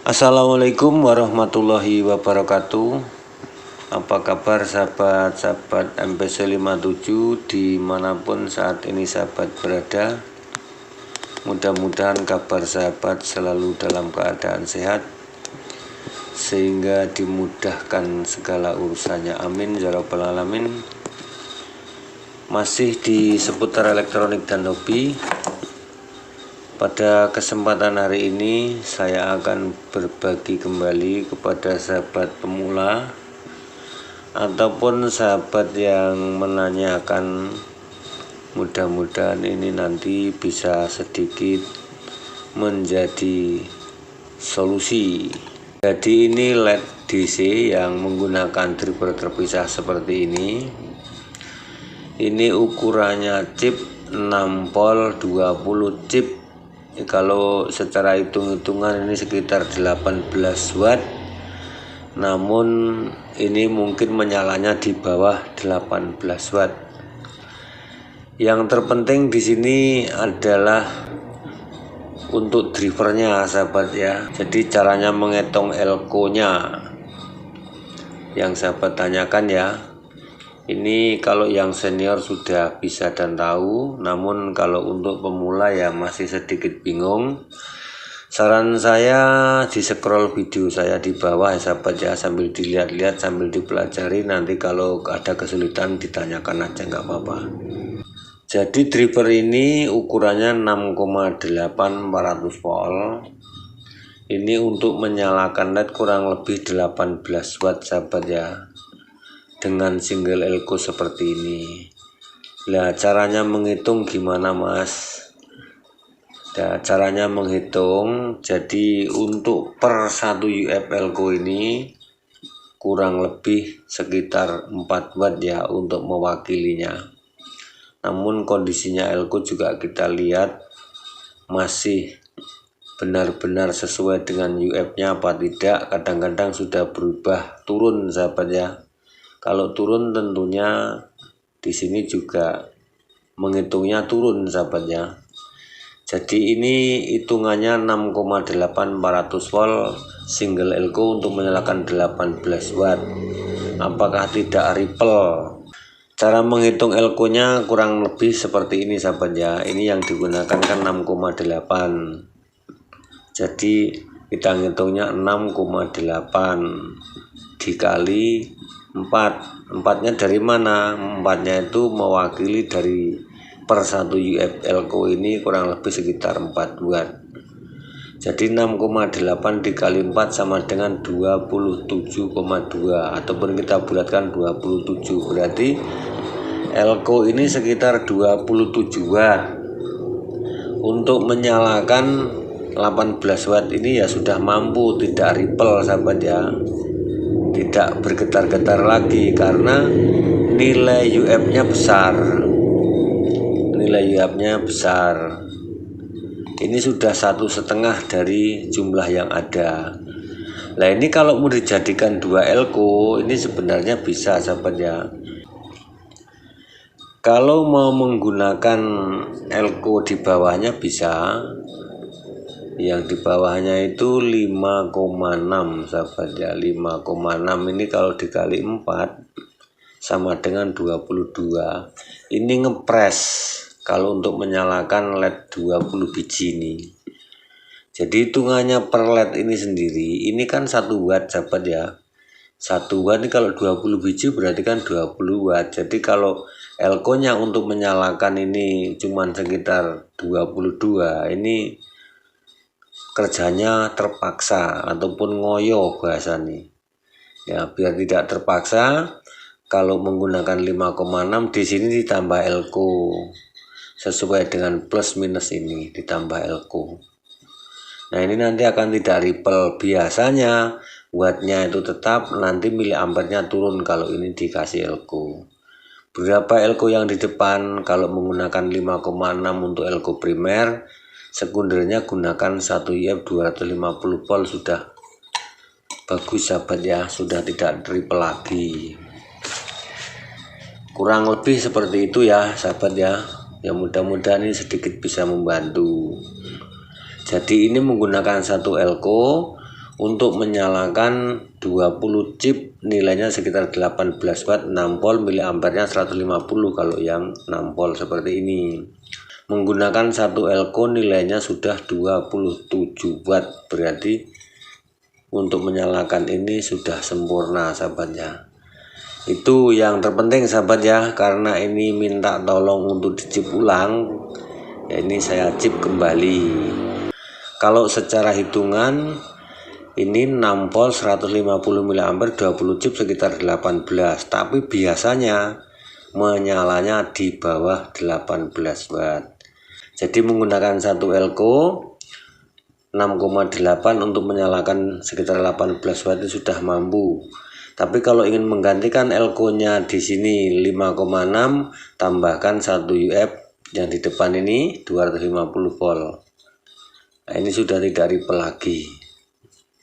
Assalamualaikum warahmatullahi wabarakatuh. Apa kabar sahabat-sahabat MPC 57 dimanapun saat ini sahabat berada? Mudah-mudahan kabar sahabat selalu dalam keadaan sehat sehingga dimudahkan segala urusannya, amin ya rabbal alamin. Masih di seputar elektronik dan hobi. Pada kesempatan hari ini saya akan berbagi kembali kepada sahabat pemula ataupun sahabat yang menanyakan, mudah-mudahan ini nanti bisa sedikit menjadi solusi. Jadi ini LED DC yang menggunakan dripper terpisah seperti ini. Ini ukurannya chip 6 volt 20 chip. Kalau secara hitung-hitungan ini sekitar 18 watt, namun ini mungkin menyalanya di bawah 18 watt. Yang terpenting di sini adalah untuk drivernya sahabat ya. Jadi caranya menghitung elko-nya yang sahabat tanyakan ya. Ini kalau yang senior sudah bisa dan tahu, namun kalau untuk pemula ya masih sedikit bingung. Saran saya di scroll video saya di bawah ya sahabat ya, sambil dilihat-lihat, sambil dipelajari, nanti kalau ada kesulitan ditanyakan aja nggak apa-apa. Jadi dripper ini ukurannya 6,8 400 volt. Ini untuk menyalakan LED kurang lebih 18 watt sahabat ya, dengan single elko seperti ini. Nah, caranya menghitung gimana mas? Nah, caranya menghitung, jadi untuk per 1 UF elko ini kurang lebih sekitar 4 watt ya untuk mewakilinya. Namun kondisinya elko juga kita lihat masih benar-benar sesuai dengan UF-nya apa tidak. Kadang-kadang sudah berubah turun sahabat ya. Kalau turun tentunya di sini juga menghitungnya turun sahabat ya. Jadi ini hitungannya 6,8 400 volt single elko untuk menyalakan 18 watt. Apakah tidak ripple? Cara menghitung elko-nya kurang lebih seperti ini sahabat ya. Ini yang digunakan kan 6,8. Jadi kita ngitungnya 6,8 dikali 4. 4-nya dari mana? 4-nya itu mewakili dari per 1 UF elko ini kurang lebih sekitar 4 watt. Jadi 6,8 dikali 4 sama dengan 27,2, ataupun kita bulatkan 27, berarti elko ini sekitar 27 watt. Untuk menyalakan 18 watt ini ya sudah mampu, tidak ripple sahabat ya, tidak bergetar-getar lagi karena nilai UF-nya besar. Nilai UF-nya besar. Ini sudah 1,5 dari jumlah yang ada. Nah ini kalau mau dijadikan 2 elko ini sebenarnya bisa sahabat ya. Kalau mau menggunakan elko di bawahnya bisa. Yang di bawahnya itu 5,6 sahabat ya. 5,6 ini kalau dikali 4 sama dengan 22. Ini ngepres kalau untuk menyalakan LED 20 biji ini. Jadi hitungannya per LED ini sendiri, ini kan 1 watt sahabat ya. 1 watt ini kalau 20 biji berarti kan 20 watt. Jadi kalau elko-nya untuk menyalakan ini cuman sekitar 22, ini kerjanya terpaksa ataupun ngoyo bahasa nih ya. Biar tidak terpaksa, kalau menggunakan 5,6 di sini ditambah elko sesuai dengan plus minus ini, ditambah elko. Nah ini nanti akan tidak ripple. Biasanya wattnya itu tetap, nanti miliampernya turun kalau ini dikasih elko. Berapa elko yang di depan? Kalau menggunakan 5,6 untuk elko primer, sekundernya gunakan 1 UF 250 volt sudah bagus sahabat ya, sudah tidak triple lagi. Kurang lebih seperti itu ya sahabat ya. Ya mudah-mudahan ini sedikit bisa membantu. Jadi ini menggunakan 1 elko Untuk menyalakan 20 chip nilainya sekitar 18 watt, 6 volt, miliampernya 150 kalau yang 6 volt seperti ini. Menggunakan satu elko nilainya sudah 27 watt, berarti untuk menyalakan ini sudah sempurna sahabat ya. Itu yang terpenting sahabat ya, karena ini minta tolong untuk dicip ulang ya, ini saya chip kembali. Kalau secara hitungan ini 6 volt 150 mA 20 chip sekitar 18, tapi biasanya menyalanya di bawah 18 watt. Jadi menggunakan satu elko 6,8 untuk menyalakan sekitar 18 watt itu sudah mampu. Tapi kalau ingin menggantikan elko-nya di sini 5,6, tambahkan 1 UF yang di depan ini 250 volt. Nah, ini sudah tidak ripple lagi.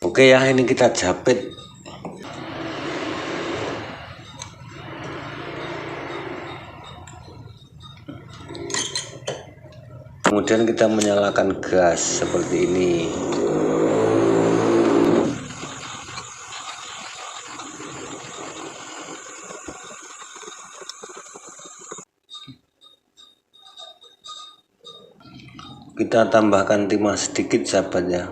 Oke ya, ini kita jepit. Kemudian kita menyalakan gas seperti ini. Kita tambahkan timah sedikit sahabat ya.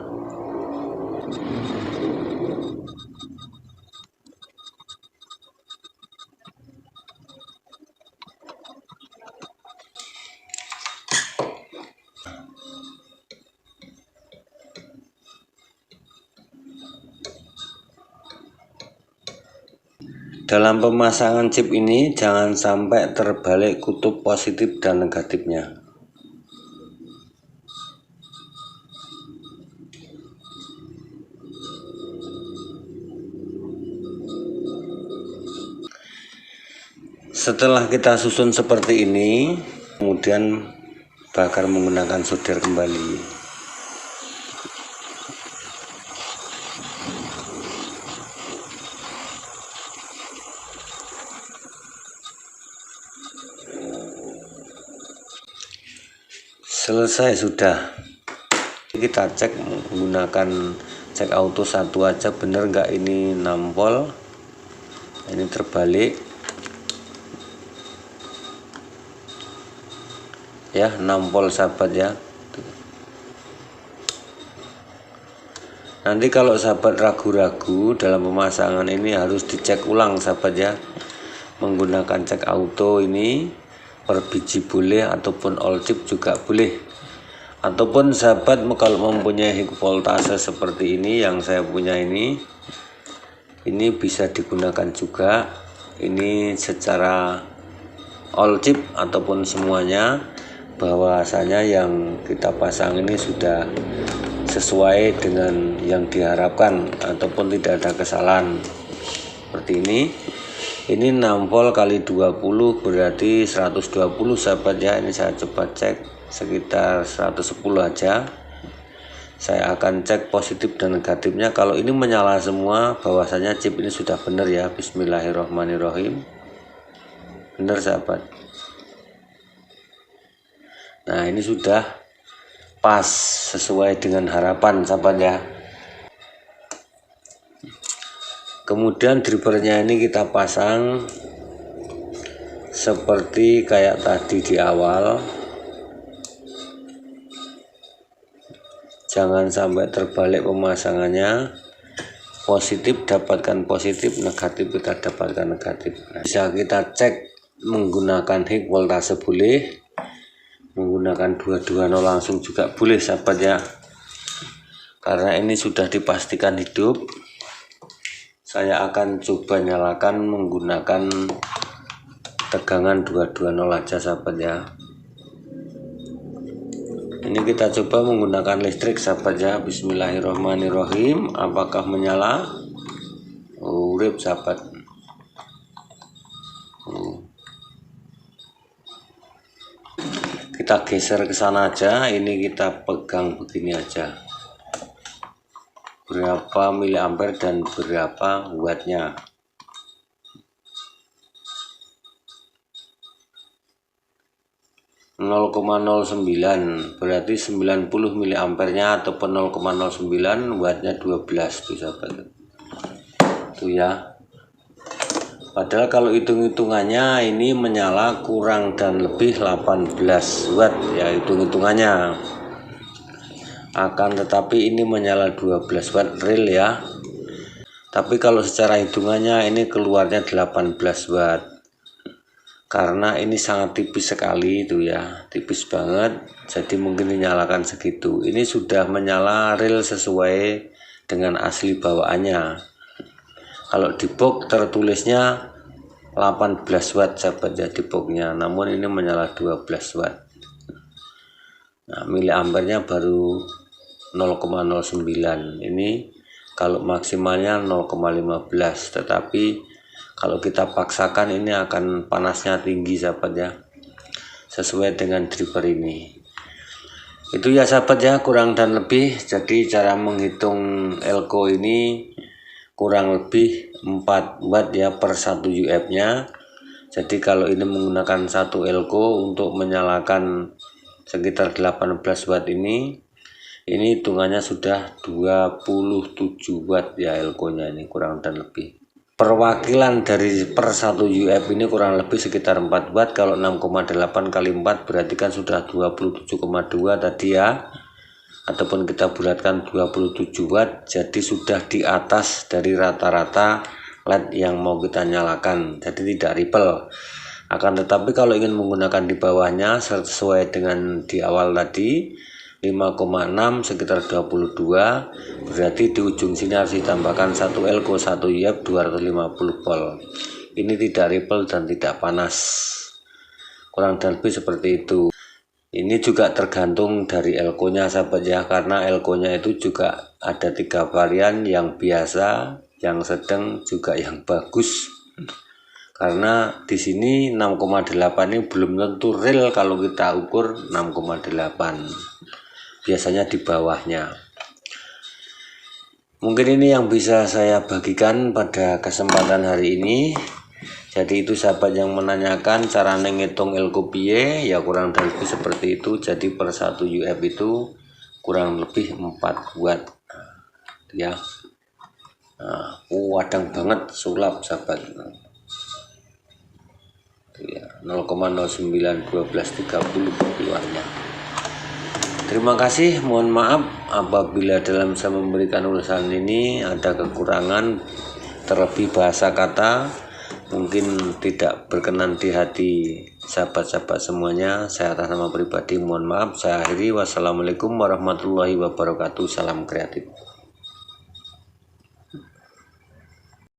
Dalam pemasangan chip ini jangan sampai terbalik kutub positif dan negatifnya. Setelah kita susun seperti ini, kemudian bakar menggunakan solder kembali. Selesai sudah. Kita cek menggunakan cek auto satu aja, bener nggak ini 6 volt. Ini terbalik ya, 6 volt sahabat ya. Nanti kalau sahabat ragu-ragu dalam pemasangan ini harus dicek ulang sahabat ya, menggunakan cek auto ini per biji boleh ataupun all chip juga boleh, ataupun sahabat kalau mempunyai voltase seperti ini yang saya punya ini bisa digunakan juga. Ini secara all chip ataupun semuanya, bahwasanya yang kita pasang ini sudah sesuai dengan yang diharapkan ataupun tidak ada kesalahan seperti ini. Ini 6 volt kali 20 berarti 120 sahabat ya. Ini saya coba cek sekitar 110 aja. Saya akan cek positif dan negatifnya. Kalau ini menyala semua, bahwasanya chip ini sudah benar ya. Bismillahirrahmanirrahim. Benar sahabat. Nah, ini sudah pas sesuai dengan harapan sahabat ya. Kemudian drivernya ini kita pasang seperti kayak tadi di awal. Jangan sampai terbalik pemasangannya. Positif dapatkan positif, negatif kita dapatkan negatif. Nah, bisa kita cek menggunakan high voltase boleh, menggunakan 220 langsung juga boleh sahabat ya. Karena ini sudah dipastikan hidup, saya akan coba nyalakan menggunakan tegangan 220 aja sahabat ya. Ini kita coba menggunakan listrik sahabat ya. Bismillahirrahmanirrahim. Apakah menyala? Urip sahabat. Kita geser ke sana aja. Ini kita pegang begini aja. Berapa miliampere dan berapa wattnya. 0,09, berarti 90 mA nya ataupun 0,09 wattnya 12 tuh sahabat. Tuh ya. Padahal kalau hitung-hitungannya ini menyala kurang dan lebih 18 watt ya, hitung-hitungannya. Akan tetapi ini menyala 12 watt real ya. Tapi kalau secara hitungannya ini keluarnya 18 watt. Karena ini sangat tipis sekali itu ya, tipis banget. Jadi mungkin dinyalakan segitu. Ini sudah menyala real sesuai dengan asli bawaannya. Kalau di box tertulisnya 18 watt sahabat ya di boxnya, namun ini menyala 12 watt. Nah, miliampernya baru 0,09. Ini kalau maksimalnya 0,15, tetapi kalau kita paksakan ini akan panasnya tinggi sahabat ya, sesuai dengan driver ini. Itu ya sahabat ya, kurang dan lebih. Jadi cara menghitung elko ini kurang lebih 4 watt ya per 1 UF nya. Jadi kalau ini menggunakan satu elko untuk menyalakan sekitar 18 watt ini hitungannya sudah 27 watt ya elko nya ini, kurang dan lebih. Perwakilan dari per 1 UF ini kurang lebih sekitar 4 watt. Kalau 6,8 kali 4 berarti kan sudah 27,2 tadi ya, ataupun kita bulatkan 27 watt, jadi sudah di atas dari rata-rata LED yang mau kita nyalakan, jadi tidak ripple. Akan tetapi kalau ingin menggunakan di bawahnya sesuai dengan di awal tadi 5,6 sekitar 22, berarti di ujung sini harus ditambahkan 1 elko 1 UF 250 volt. Ini tidak ripple dan tidak panas, kurang dan lebih seperti itu. Ini juga tergantung dari elko nya sahabat ya, karena elko nya itu juga ada 3 varian, yang biasa, yang sedang, juga yang bagus. Karena di sini 6,8 ini belum tentu real kalau kita ukur 6,8, biasanya di bawahnya. Mungkin ini yang bisa saya bagikan pada kesempatan hari ini. Jadi itu sahabat yang menanyakan cara ngitung elko piye, ya kurang lebih seperti itu. Jadi per 1 UF itu kurang lebih 4 watt ya. Nah, wadang banget sulap sahabat ya, 0,091230 keluarnya. Terima kasih, mohon maaf apabila dalam saya memberikan ulasan ini ada kekurangan, terlebih bahasa kata mungkin tidak berkenan di hati sahabat-sahabat semuanya. Saya atas nama pribadi mohon maaf. Saya akhiri, wassalamualaikum warahmatullahi wabarakatuh. Salam kreatif.